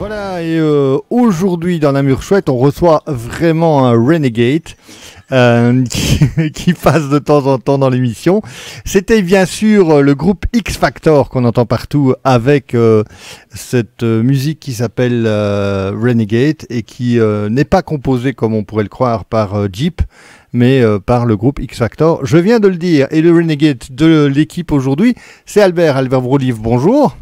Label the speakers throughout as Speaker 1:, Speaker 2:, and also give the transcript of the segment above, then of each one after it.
Speaker 1: Voilà, et aujourd'hui dans Namur Chouette, on reçoit vraiment un renegade qui passe de temps en temps dans l'émission. C'était bien sûr le groupe X Factor qu'on entend partout avec cette musique qui s'appelle Renegade et qui n'est pas composée comme on pourrait le croire par Jeep, mais par le groupe X Factor. Je viens de le dire, et le renegade de l'équipe aujourd'hui, c'est Albert Brolive. Bonjour.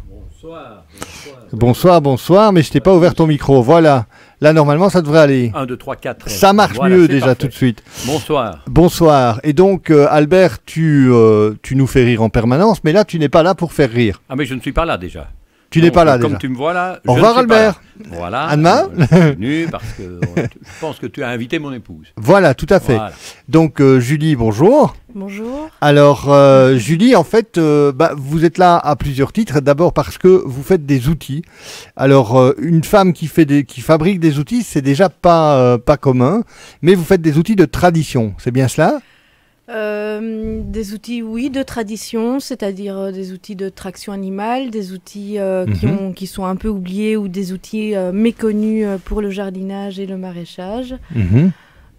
Speaker 1: Bonsoir, mais je t'ai pas ouvert ton micro. Voilà, là normalement ça devrait aller.
Speaker 2: 1, 2, 3, 4.
Speaker 1: Ça marche voilà, mieux déjà parfait. Tout de suite.
Speaker 2: Bonsoir.
Speaker 1: Et donc Albert, tu nous fais rire en permanence, mais là tu n'es pas là pour faire rire.
Speaker 2: Ah mais je ne suis pas là déjà.
Speaker 1: Tu n'es pas là
Speaker 2: comme
Speaker 1: déjà.
Speaker 2: Tu me vois là.
Speaker 1: Au revoir Albert.
Speaker 2: Voilà.
Speaker 1: Anne-Ma.
Speaker 2: Venu parce que je pense que tu as invité mon épouse.
Speaker 1: Voilà, tout à fait. Voilà. Donc Julie, bonjour.
Speaker 3: Bonjour.
Speaker 1: Alors Julie, en fait, vous êtes là à plusieurs titres. D'abord parce que vous faites des outils. Alors une femme qui fabrique des outils, c'est déjà pas commun. Mais vous faites des outils de tradition, c'est bien cela ?
Speaker 3: Des outils, oui, de tradition, c'est-à-dire des outils de traction animale, des outils qui sont un peu oubliés ou des outils méconnus pour le jardinage et le maraîchage.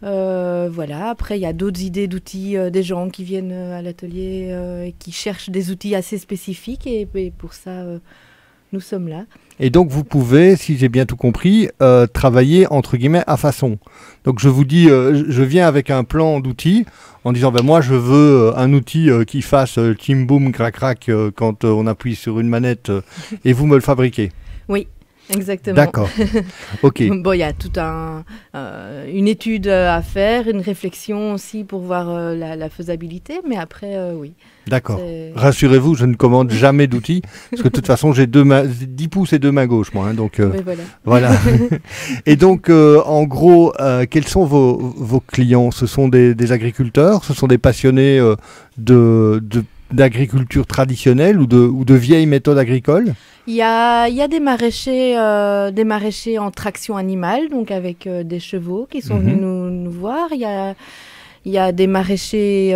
Speaker 3: Voilà. Après, il y a d'autres idées d'outils, des gens qui viennent à l'atelier et qui cherchent des outils assez spécifiques et pour ça, nous sommes là.
Speaker 1: Et donc, vous pouvez, si j'ai bien tout compris, travailler, entre guillemets, à façon. Donc, je vous dis, je viens avec un plan d'outils en disant, moi, je veux un outil qui fasse tim boum, crac, crac quand on appuie sur une manette et vous me le fabriquez.
Speaker 3: Oui. Exactement.
Speaker 1: D'accord. Ok.
Speaker 3: Bon, il y a toute une étude à faire, une réflexion aussi pour voir la faisabilité, mais après, oui.
Speaker 1: D'accord. Rassurez-vous, je ne commande jamais d'outils, parce que de toute façon, j'ai 10 pouces et 2 mains gauches, moi. Hein, donc, voilà. Et donc, en gros, quels sont vos clients? Ce sont des agriculteurs? Ce sont des passionnés d'agriculture traditionnelle ou de vieilles méthodes agricoles?
Speaker 3: Il y a des maraîchers en traction animale, donc avec des chevaux qui sont venus nous voir. Il y a des maraîchers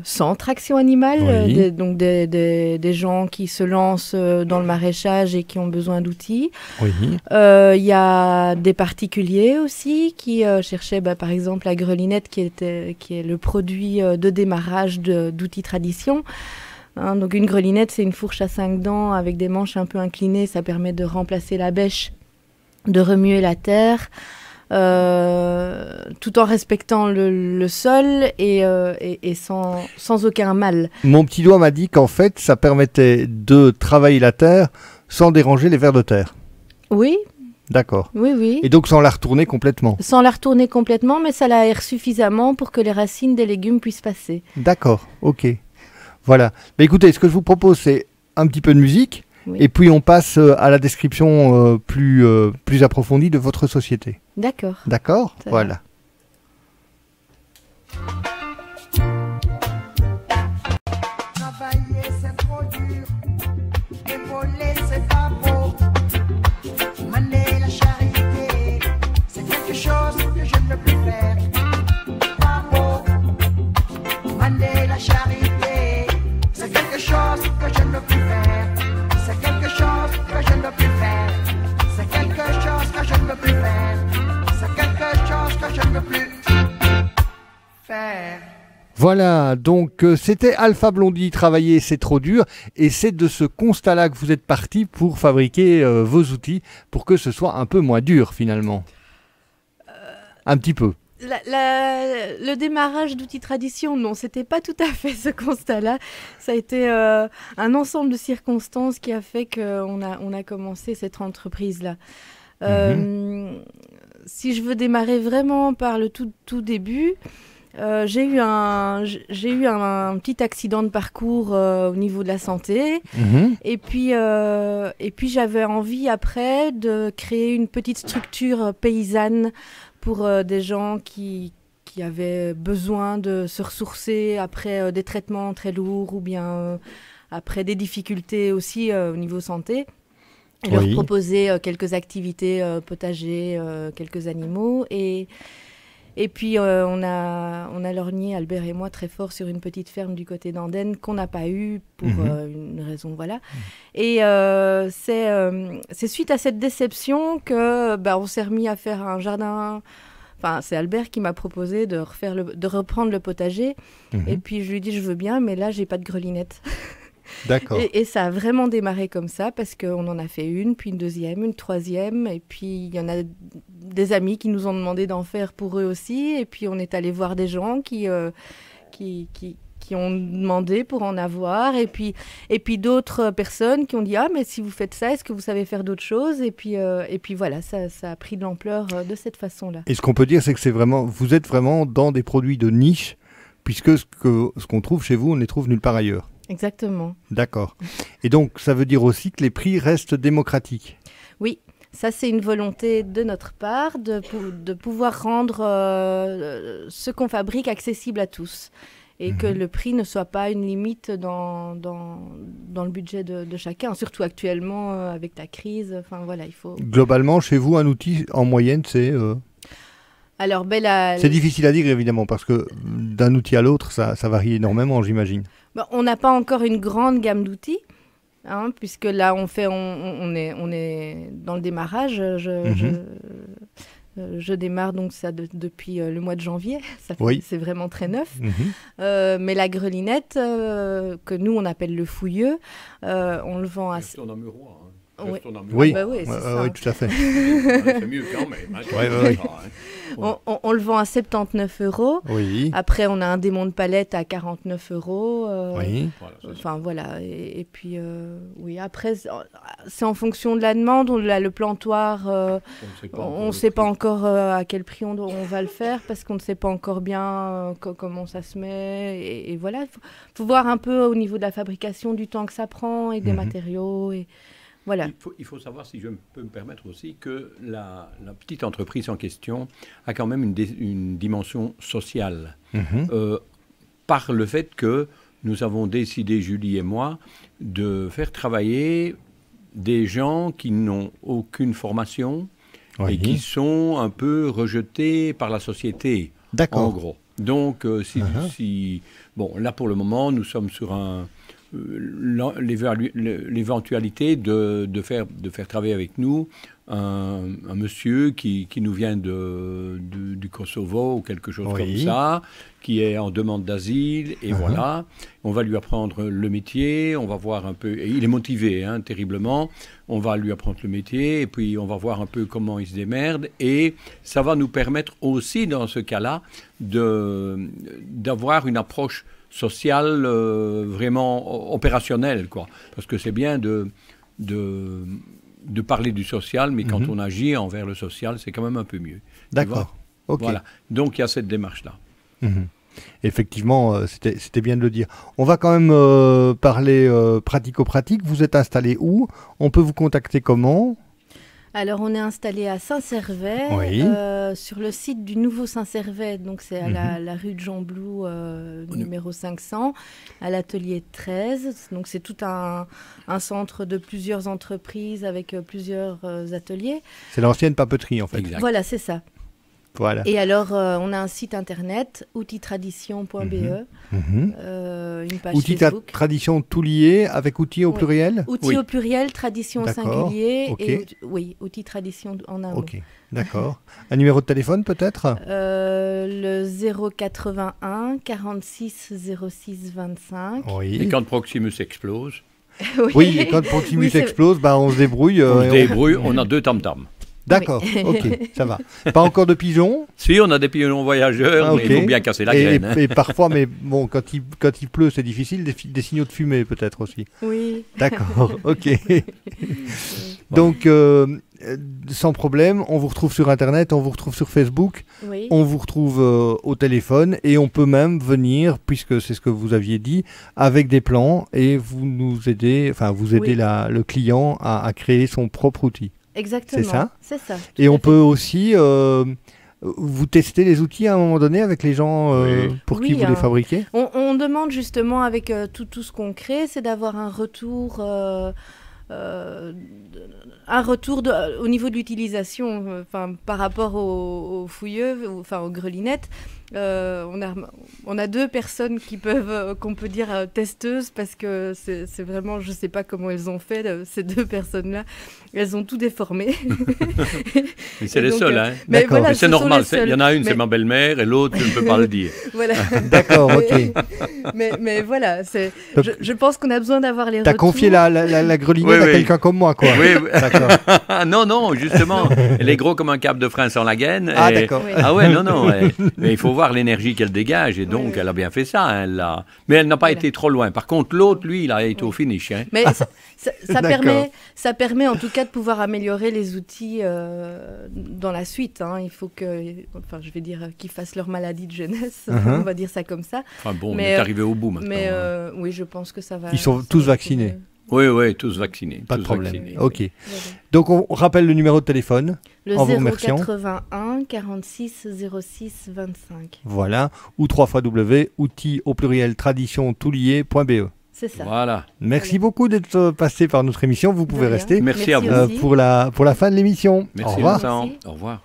Speaker 3: sans traction animale,
Speaker 1: oui.
Speaker 3: donc des gens qui se lancent dans le maraîchage et qui ont besoin d'outils.
Speaker 1: Oui.
Speaker 3: Il y a des particuliers aussi qui cherchaient par exemple la grelinette qui est le produit de démarrage d'outils tradition. Donc une grelinette, c'est une fourche à 5 dents avec des manches un peu inclinées. Ça permet de remplacer la bêche, de remuer la terre, tout en respectant le sol et sans aucun mal.
Speaker 1: Mon petit doigt m'a dit qu'en fait, ça permettait de travailler la terre sans déranger les vers de terre.
Speaker 3: Oui.
Speaker 1: D'accord.
Speaker 3: Oui.
Speaker 1: Et donc sans la retourner complètement.
Speaker 3: Sans la retourner complètement, mais ça l'aère suffisamment pour que les racines des légumes puissent passer.
Speaker 1: D'accord, ok. Voilà. Mais écoutez, ce que je vous propose, c'est un petit peu de musique, et puis on passe à la description plus approfondie de votre société.
Speaker 3: D'accord.
Speaker 1: D'accord ? Voilà.
Speaker 4: Travailler, c'est trop dur. Épauler, c'est pas beau. Mener la charité, c'est quelque chose que je ne peux plus faire. Pas beau. Mener la charité. C'est quelque chose que je ne peux plus faire. C'est quelque chose que je ne peux plus faire. C'est quelque chose que je ne peux plus faire. C'est quelque chose que je ne peux plus faire.
Speaker 1: Voilà, donc c'était Alpha Blondy, travailler c'est trop dur, et c'est de ce constat-là que vous êtes parti pour fabriquer vos outils, pour que ce soit un peu moins dur finalement. Un petit peu.
Speaker 3: Le démarrage d'outils tradition, non, c'était pas tout à fait ce constat-là. Ça a été un ensemble de circonstances qui a fait qu'on a commencé cette entreprise-là. Si je veux démarrer vraiment par le tout début, j'ai eu un petit accident de parcours au niveau de la santé. Et puis j'avais envie après de créer une petite structure paysanne pour des gens qui avaient besoin de se ressourcer après des traitements très lourds ou bien après des difficultés aussi au niveau santé. Et leur proposer quelques activités potager, quelques animaux. Et Et puis on a lorgné, Albert et moi, très fort sur une petite ferme du côté d'Andenne qu'on n'a pas eue pour une raison, voilà. Et c'est suite à cette déception que on s'est remis à faire un jardin. Enfin, c'est Albert qui m'a proposé de reprendre le potager. Et puis je lui ai dit je veux bien, mais là j'ai pas de grelinette.
Speaker 1: D'accord.
Speaker 3: Et ça a vraiment démarré comme ça parce qu'on en a fait une, puis une deuxième, une troisième. Et puis il y en a des amis qui nous ont demandé d'en faire pour eux aussi. Et puis on est allé voir des gens qui ont demandé pour en avoir. Et puis d'autres personnes qui ont dit « Ah, mais si vous faites ça, est-ce que vous savez faire d'autres choses ?» Et puis voilà, ça a pris de l'ampleur de cette façon-là.
Speaker 1: Et ce qu'on peut dire, c'est que vous êtes vraiment dans des produits de niche, puisque ce qu'on trouve chez vous, on ne les trouve nulle part ailleurs.
Speaker 3: Exactement.
Speaker 1: D'accord. Et donc, ça veut dire aussi que les prix restent démocratiques.
Speaker 3: Oui. Ça, c'est une volonté de notre part de pouvoir rendre ce qu'on fabrique accessible à tous. Et que le prix ne soit pas une limite dans le budget de chacun, surtout actuellement avec la crise. Enfin, voilà, il faut...
Speaker 1: Globalement, chez vous, un outil, en moyenne, c'est...
Speaker 3: Alors,
Speaker 1: c'est difficile à dire, évidemment, parce que d'un outil à l'autre, ça varie énormément, j'imagine.
Speaker 3: On n'a pas encore une grande gamme d'outils, puisque là, on est dans le démarrage. Je démarre donc ça depuis le mois de janvier. C'est vraiment très neuf. Mais la grelinette, que nous, on appelle le fouilleux, on le vend à...
Speaker 1: Oui,
Speaker 3: oui,
Speaker 1: tout à fait.
Speaker 2: C'est mieux quand même.
Speaker 3: On le vend à 79 €.
Speaker 1: Oui.
Speaker 3: Après, on a un démon de palette à 49 €.
Speaker 1: Oui.
Speaker 3: Enfin, voilà. Et puis, oui, après, c'est en fonction de la demande. Le plantoir, on ne sait pas encore à quel prix on va le faire parce qu'on ne sait pas encore bien comment ça se met. Et voilà, il faut voir un peu au niveau de la fabrication du temps que ça prend et des matériaux. Voilà.
Speaker 2: Il faut savoir, si je peux me permettre aussi, que la petite entreprise en question a quand même une dimension sociale. Par le fait que nous avons décidé, Julie et moi, de faire travailler des gens qui n'ont aucune formation et qui sont un peu rejetés par la société, en gros. Donc, bon, là pour le moment, nous sommes sur l'éventualité de faire travailler avec nous un monsieur qui nous vient du Kosovo ou quelque chose comme ça, qui est en demande d'asile, et voilà, on va lui apprendre le métier, on va voir un peu, et il est motivé terriblement, on va lui apprendre le métier, et puis on va voir un peu comment il se démerde, et ça va nous permettre aussi dans ce cas-là d'avoir une approche sociale vraiment opérationnelle, quoi. Parce que c'est bien de parler du social, mais quand on agit envers le social, c'est quand même un peu mieux.
Speaker 1: D'accord. Okay.
Speaker 2: Voilà. Donc il y a cette démarche-là.
Speaker 1: Effectivement, c'était bien de le dire. On va quand même parler pratico-pratique. Vous êtes installé où? On peut vous contacter comment?
Speaker 3: Alors, on est installé à Saint-Servais, sur le site du nouveau Saint-Servais. Donc, c'est à la rue de Jean Blou, numéro 500, à l'atelier 13. Donc, c'est tout un centre de plusieurs entreprises avec plusieurs ateliers. C'est
Speaker 1: l'ancienne papeterie, en fait.
Speaker 2: Exact.
Speaker 3: Voilà, c'est ça.
Speaker 1: Voilà.
Speaker 3: Et alors, on a un site internet, outillestradition.be, une page Facebook.
Speaker 1: Tradition tout lié, avec outils au pluriel?
Speaker 3: Outils au pluriel, tradition au singulier, et outils tradition en un mot.
Speaker 1: Ok, d'accord. Un numéro de téléphone peut-être?
Speaker 3: Le 081 46 06 25.
Speaker 2: Oui. Et quand Proximus explose?
Speaker 1: Oui, et quand Proximus explose, on se débrouille.
Speaker 2: On a 2 tam-tams.
Speaker 1: D'accord, ok, ça va. Pas encore de pigeons?
Speaker 2: Si, on a des pigeons voyageurs, mais il faut bien casser la graine.
Speaker 1: Et parfois, mais bon, quand il pleut, c'est difficile, des signaux de fumée peut-être aussi.
Speaker 3: Oui.
Speaker 1: D'accord, ok. Donc, sans problème, on vous retrouve sur Internet, on vous retrouve sur Facebook, on vous retrouve au téléphone, et on peut même venir, puisque c'est ce que vous aviez dit, avec des plans, et vous aider le client à créer son propre outil.
Speaker 3: Exactement.
Speaker 1: C'est ça. Et on peut aussi vous tester les outils à un moment donné avec les gens pour qui vous les fabriquez?
Speaker 3: On demande justement avec tout ce qu'on crée, c'est d'avoir un retour un retour au niveau de l'utilisation, par rapport aux fouilleux, aux grelinettes. On a 2 personnes qu'on peut dire testeuses, parce que c'est vraiment, je ne sais pas comment elles ont fait, ces 2 personnes-là. Elles ont tout déformé.
Speaker 2: Mais c'est les seules, hein.
Speaker 3: Mais voilà,
Speaker 2: c'est normal. Il y en a une, c'est ma belle-mère, et l'autre, je ne peux pas le dire.
Speaker 3: Voilà.
Speaker 1: D'accord, ok.
Speaker 3: mais voilà, je pense qu'on a besoin d'avoir les
Speaker 1: retours. T'as confié la grelinette à quelqu'un comme moi, quoi.
Speaker 2: Oui, oui. D'accord. Non, justement, elle est gros comme un câble de frein sans la gaine.
Speaker 1: Ah, d'accord.
Speaker 3: Oui.
Speaker 2: Ah ouais, non. Mais il faut voir l'énergie qu'elle dégage, et donc elle a bien fait ça. Hein, mais elle n'a pas été trop loin. Par contre, l'autre, lui, il a été au finish. Hein.
Speaker 3: Mais ça permet en tout cas de pouvoir améliorer les outils dans la suite. Hein. Il faut je vais dire, qu'ils fassent leur maladie de jeunesse, on va dire ça comme ça.
Speaker 2: Enfin bon, on est arrivé au bout maintenant.
Speaker 3: Mais oui, je pense que ça va...
Speaker 1: Ils sont tous vaccinés.
Speaker 2: Oui, tous vaccinés.
Speaker 1: Pas de problème.
Speaker 2: Vaccinés.
Speaker 1: Ok. Donc on rappelle le numéro de téléphone.
Speaker 3: Le
Speaker 1: en vous remerciant.
Speaker 3: 081 46 06 25.
Speaker 1: Voilà. Ou www.outils au pluriel tradition-toulier.be.
Speaker 3: C'est ça.
Speaker 2: Voilà.
Speaker 1: Merci beaucoup d'être passé par notre émission. Vous pouvez rester.
Speaker 2: Merci à vous.
Speaker 1: Pour la fin de l'émission.
Speaker 2: Merci,
Speaker 1: au revoir.
Speaker 2: Vincent. Au revoir.